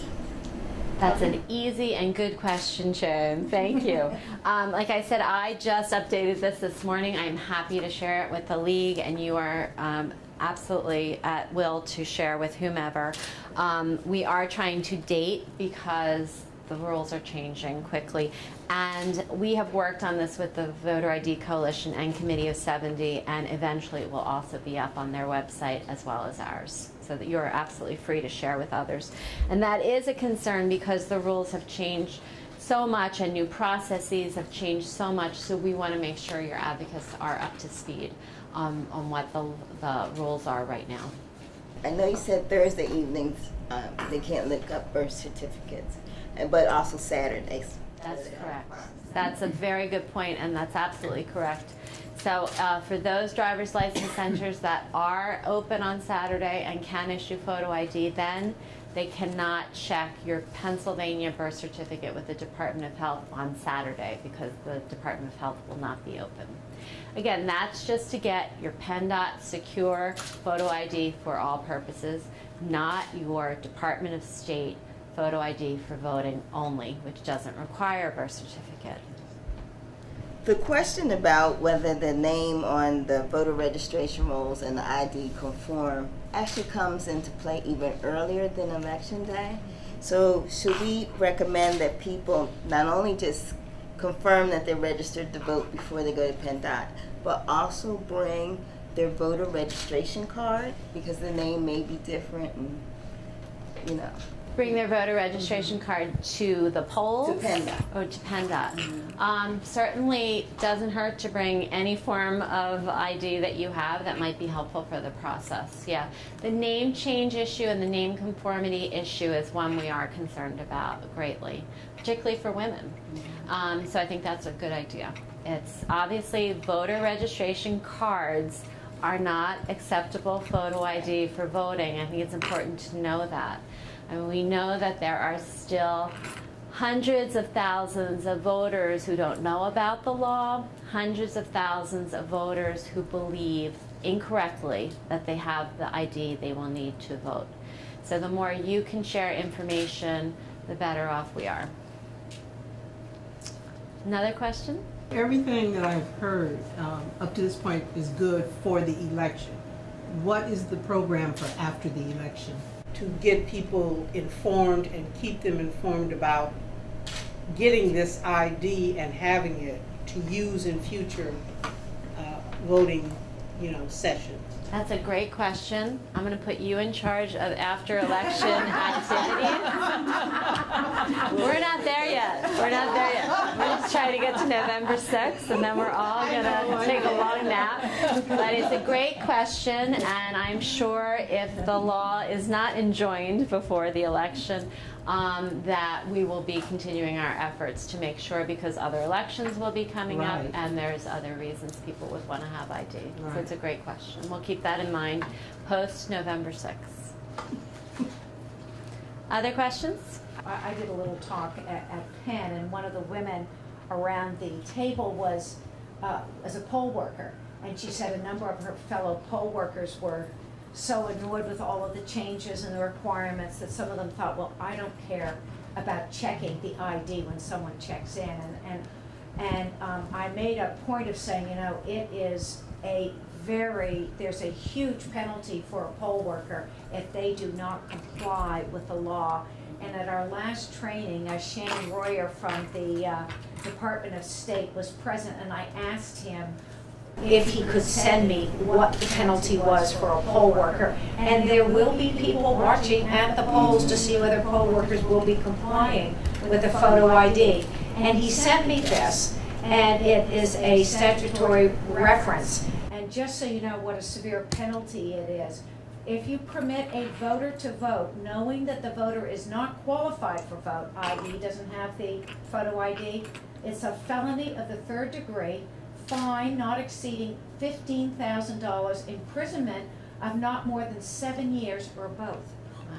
That's an easy and good question, Joan. Thank you. Like I said, I just updated this morning. I'm happy to share it with the League, and you are absolutely at will to share with whomever. We are trying to date because the rules are changing quickly, and we have worked on this with the Voter ID Coalition and Committee of 70, and eventually it will also be up on their website as well as ours, so that you're absolutely free to share with others. And that is a concern because the rules have changed so much and new processes have changed so much, so we want to make sure your advocates are up to speed on what the rules are right now. I know you said Thursday evenings they can't look up birth certificates, but also Saturdays. That's correct. That's a very good point, and that's absolutely correct. So for those driver's license centers that are open on Saturday and can issue photo ID, then they cannot check your Pennsylvania birth certificate with the Department of Health on Saturday because the Department of Health will not be open. Again, that's just to get your PennDOT secure photo ID for all purposes, not your Department of State photo ID for voting only, which doesn't require a birth certificate. The question about whether the name on the voter registration rolls and the ID conform actually comes into play even earlier than Election Day. So should we recommend that people not only just confirm that they're registered to vote before they go to PennDOT, but also bring their voter registration card, because the name may be different and, you know. Bring their voter registration card to the polls? To PennDOT. Or to PennDOT. Certainly doesn't hurt to bring any form of ID that you have that might be helpful for the process. Yeah, the name change issue and the name conformity issue is one we are concerned about greatly, particularly for women. So I think that's a good idea. It's obviously voter registration cards are not acceptable photo ID for voting. I think it's important to know that. And we know that there are still hundreds of thousands of voters who don't know about the law, hundreds of thousands of voters who believe incorrectly that they have the ID they will need to vote. So the more you can share information, the better off we are. Another question? Everything that I've heard up to this point is good for the election. What is the program for after the election? To get people informed and keep them informed about getting this ID and having it to use in future voting, sessions. That's a great question. I'm going to put you in charge of after-election activities. We're not there yet. We're not there yet. We're just trying to get to November 6th, and then we're all going to take a long nap. But it's a great question, and I'm sure if the law is not enjoined before the election, that we will be continuing our efforts to make sure, because other elections will be coming up, and there's other reasons people would want to have ID. Right. So it's a great question. We'll keep that in mind post November 6th. Other questions? I did a little talk at Penn, and one of the women around the table was as a poll worker, and she said a number of her fellow poll workers were so annoyed with all of the changes and the requirements that some of them thought, well, I don't care about checking the ID when someone checks in. And I made a point of saying, it is there's a huge penalty for a poll worker if they do not comply with the law. And at our last training, Shane Royer from the Department of State was present, and I asked him if he could send me what the penalty was for a poll worker. And there will be people watching at the polls to see whether poll workers will be complying with the photo ID. And he sent me this, and it is a statutory reference. And just so you know what a severe penalty it is, if you permit a voter to vote knowing that the voter is not qualified for vote, i.e. doesn't have the photo ID, it's a felony of the 3rd degree, fine not exceeding $15,000, imprisonment of not more than 7 years, or both. Wow.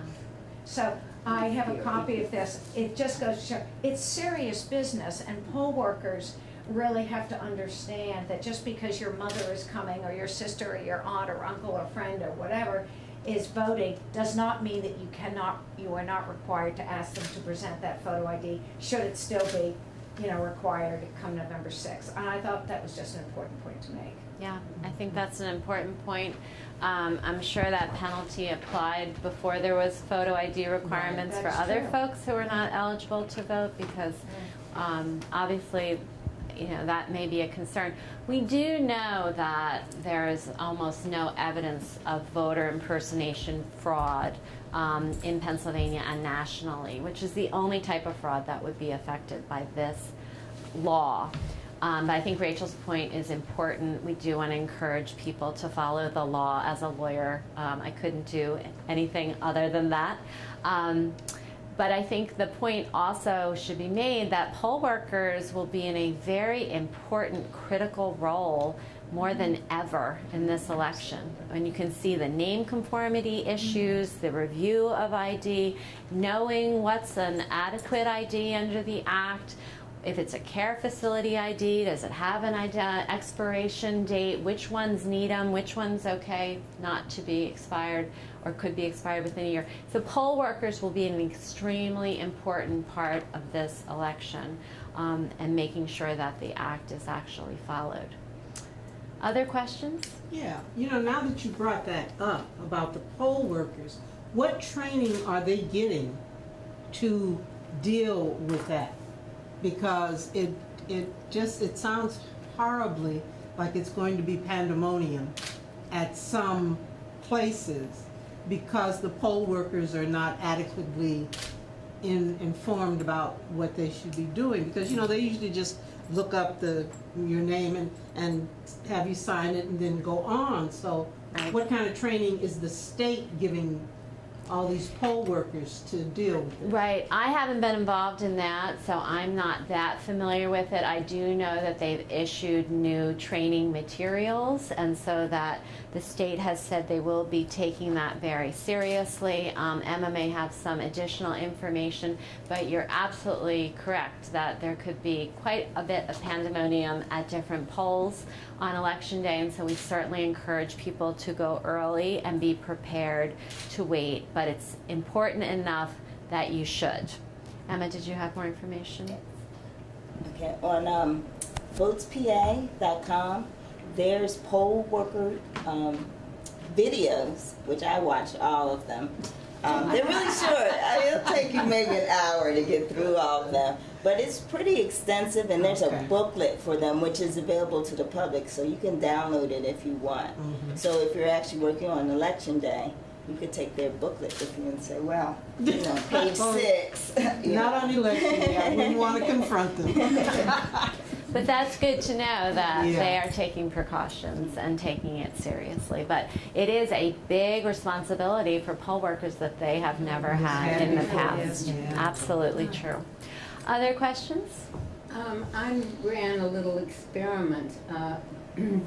So I have a copy of this. It just goes to show it's serious business, and poll workers really have to understand that just because your mother is coming, or your sister, or your aunt, or uncle, or friend, or whatever is voting, does not mean that you are not required to ask them to present that photo ID, should it still be required come November 6th. And I thought that was just an important point to make. Yeah, I think that's an important point. I'm sure that penalty applied before there was photo ID requirements for other folks who are not eligible to vote, because obviously that may be a concern. We do know that there is almost no evidence of voter impersonation fraud in Pennsylvania and nationally, which is the only type of fraud that would be affected by this law. But I think Rachel's point is important. We do want to encourage people to follow the law. As a lawyer, I couldn't do anything other than that. But I think the point also should be made that poll workers will be in a very important, critical role more than ever in this election. And you can see the name conformity issues, the review of ID, knowing what's an adequate ID under the Act, if it's a care facility ID, does it have an expiration date? Which ones need them? Which ones okay not to be expired or could be expired within a year? So poll workers will be an extremely important part of this election and making sure that the act is actually followed. Other questions? Yeah, now that you brought that up about the poll workers, what training are they getting to deal with that? Because it sounds horribly like it's going to be pandemonium at some places because the poll workers are not adequately informed about what they should be doing, because they usually just look up your name and have you sign it and then go on. So what kind of training is the state giving all these poll workers to deal with it? Right. I haven't been involved in that, so I'm not that familiar with it. I do know that they've issued new training materials, and so that the state has said they will be taking that very seriously. Emma may have some additional information, but you're absolutely correct that there could be quite a bit of pandemonium at different polls on election day, and so we certainly encourage people to go early and be prepared to wait, but it's important enough that you should. Emma, did you have more information? Okay, on votespa.com, there's poll worker videos, which I watch all of them. They're really short. It'll take you maybe an hour to get through all of them. But it's pretty extensive, and there's a booklet for them, which is available to the public, so you can download it if you want. So if you're actually working on election day, you could take their booklet with you and say, well, page 6. Not on election day. I wouldn't want to confront them. But that's good to know that they are taking precautions and taking it seriously. But it is a big responsibility for poll workers that they have never had in the past. Absolutely true. Other questions? I ran a little experiment a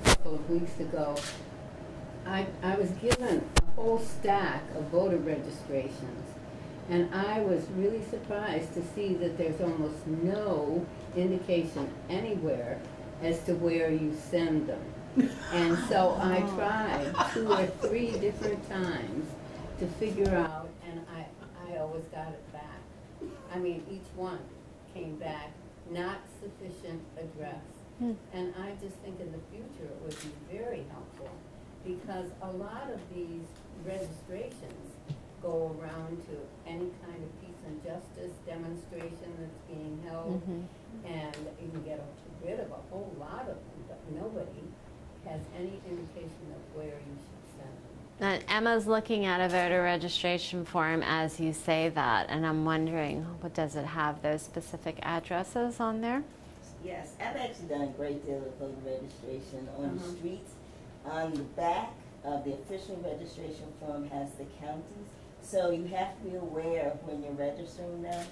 couple of weeks ago. I was given a whole stack of voter registrations, and I was really surprised to see that there's almost no indication anywhere as to where you send them. And so I tried 2 or 3 different times to figure out, and I always got it back. I mean, each one came back, not sufficient address. And I just think in the future it would be very helpful, because a lot of these registrations go around to any kind of peace and justice demonstration that's being held, and you can get rid of a whole lot of them, but nobody has any indication of where you should send them. Emma's looking at a voter registration form as you say that, and I'm wondering, does it have those specific addresses on there? Yes, I've actually done a great deal of voter registration on the streets. On the back of the official registration form has the counties, so you have to be aware of when you're registering them,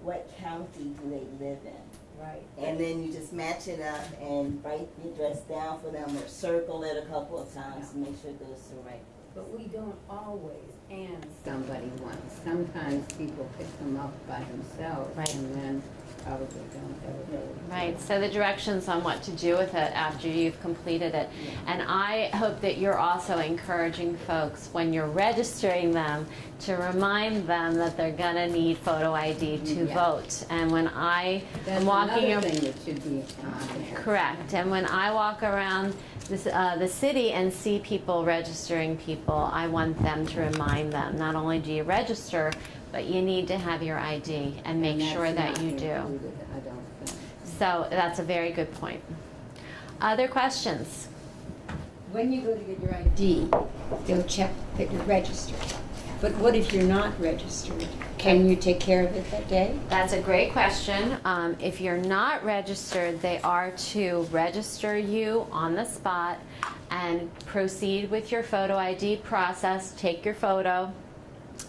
what county do they live in. Right. And then you just match it up and write the address down for them or circle it a couple of times to make sure it goes to the right place. But we don't always and somebody once. Sometimes people pick them up by themselves, and then probably don't ever know. Right, so the directions on what to do with it after you've completed it. And I hope that you're also encouraging folks when you're registering them to remind them that they're going to need photo ID to vote. And when I am walking around, thing that should be correct. And when I walk around the city and see people registering people, I want them to remind them, not only do you register, but you need to have your ID and make sure that you do. I don't think. So that's a very good point. Other questions? When you go to get your ID, they'll check that you're registered. But what if you're not registered? Can you take care of it that day? That's a great question. If you're not registered, they are to register you on the spot and proceed with your photo ID process, take your photo,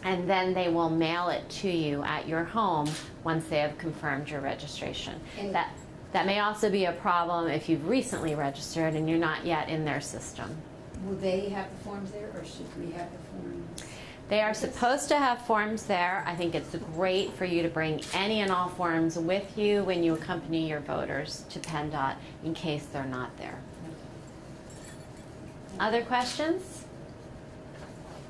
and then they will mail it to you at your home once they have confirmed your registration. And that may also be a problem if you've recently registered and you're not yet in their system. will they have the forms there, or should we have the forms? They are supposed to have forms there. I think it's great for you to bring any and all forms with you when you accompany your voters to PennDOT in case they're not there. Other questions?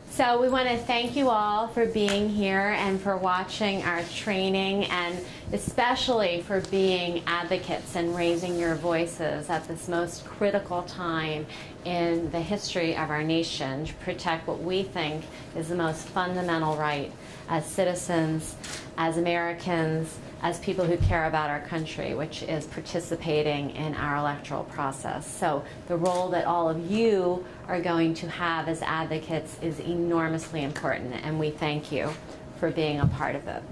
So we want to thank you all for being here and for watching our training, and especially for being advocates and raising your voices at this most critical time in the history of our nation to protect what we think is the most fundamental right as citizens, as Americans, as people who care about our country, which is participating in our electoral process. So the role that all of you are going to have as advocates is enormously important, and we thank you for being a part of it.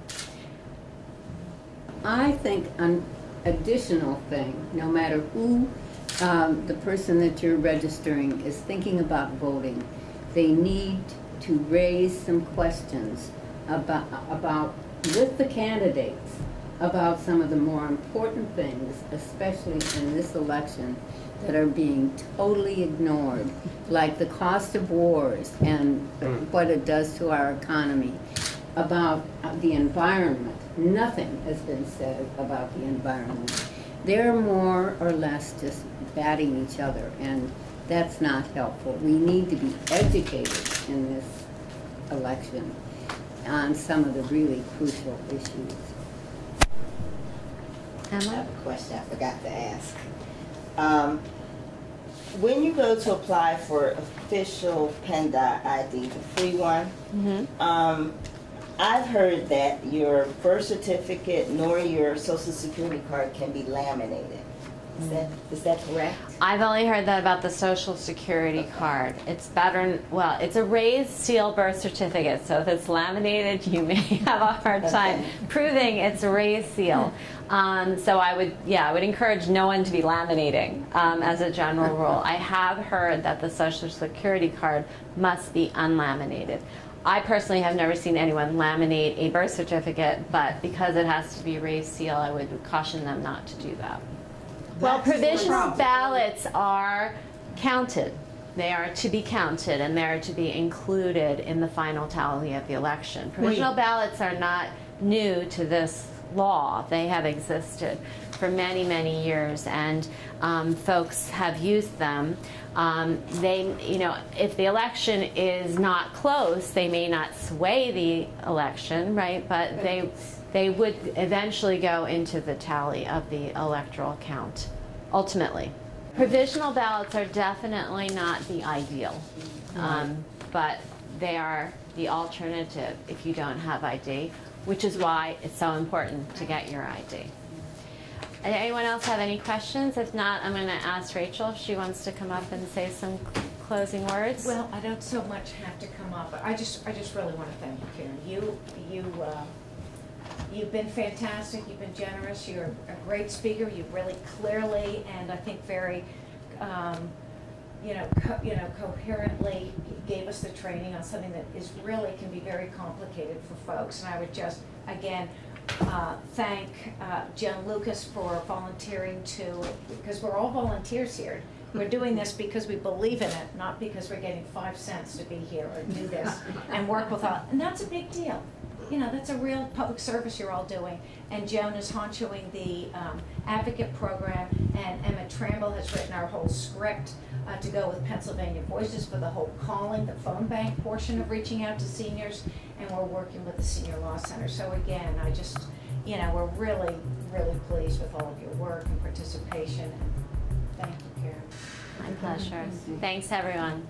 I think an additional thing, no matter who the person that you're registering is thinking about voting, they need to raise some questions about with the candidates about some of the more important things, especially in this election, that are being totally ignored, like the cost of wars and what it does to our economy, about the environment. Nothing has been said about the environment. They're more or less just batting each other, and that's not helpful. We need to be educated in this election on some of the really crucial issues. I have a question I forgot to ask. When you go to apply for official PennDOT ID, the free one, I've heard that your birth certificate nor your Social Security card can be laminated. Is that correct? I've only heard that about the Social Security card. It's better, well, it's a raised seal birth certificate, so if it's laminated, you may have a hard time proving it's a raised seal. So I would encourage no one to be laminating as a general rule. I have heard that the Social Security card must be unlaminated. I personally have never seen anyone laminate a birth certificate, but because it has to be raised seal, I would caution them not to do that. Well, provisional ballots are counted. They are to be counted, and they're to be included in the final tally of the election. Provisional ballots are not new to this law. They have existed for many, many years, and folks have used them. If the election is not close, they may not sway the election, right? But they would eventually go into the tally of the electoral count, ultimately. Provisional ballots are definitely not the ideal, but they are the alternative if you don't have ID, which is why it's so important to get your ID. Anyone else have any questions? If not, I'm going to ask Rachel if she wants to come up and say some closing words. Well, I don't so much have to come up, but I just really want to thank you, Karen. You've been fantastic. You've been generous. You're a great speaker. You really clearly and I think very, coherently gave us the training on something that is really can be very complicated for folks. And I would just again thank Jen Lucas for volunteering because we're all volunteers here. We're doing this because we believe in it, not because we're getting 5 cents to be here or do this and work with us. And that's a big deal. That's a real public service you're all doing. And Joan is honchoing the advocate program, and Emma Tramble has written our whole script to go with Pennsylvania Voices for the whole calling, the phone bank portion of reaching out to seniors, and we're working with the Senior Law Center. So again, I just, we're really, really pleased with all of your work and participation. And thank you, Karen. My pleasure. Thanks, everyone.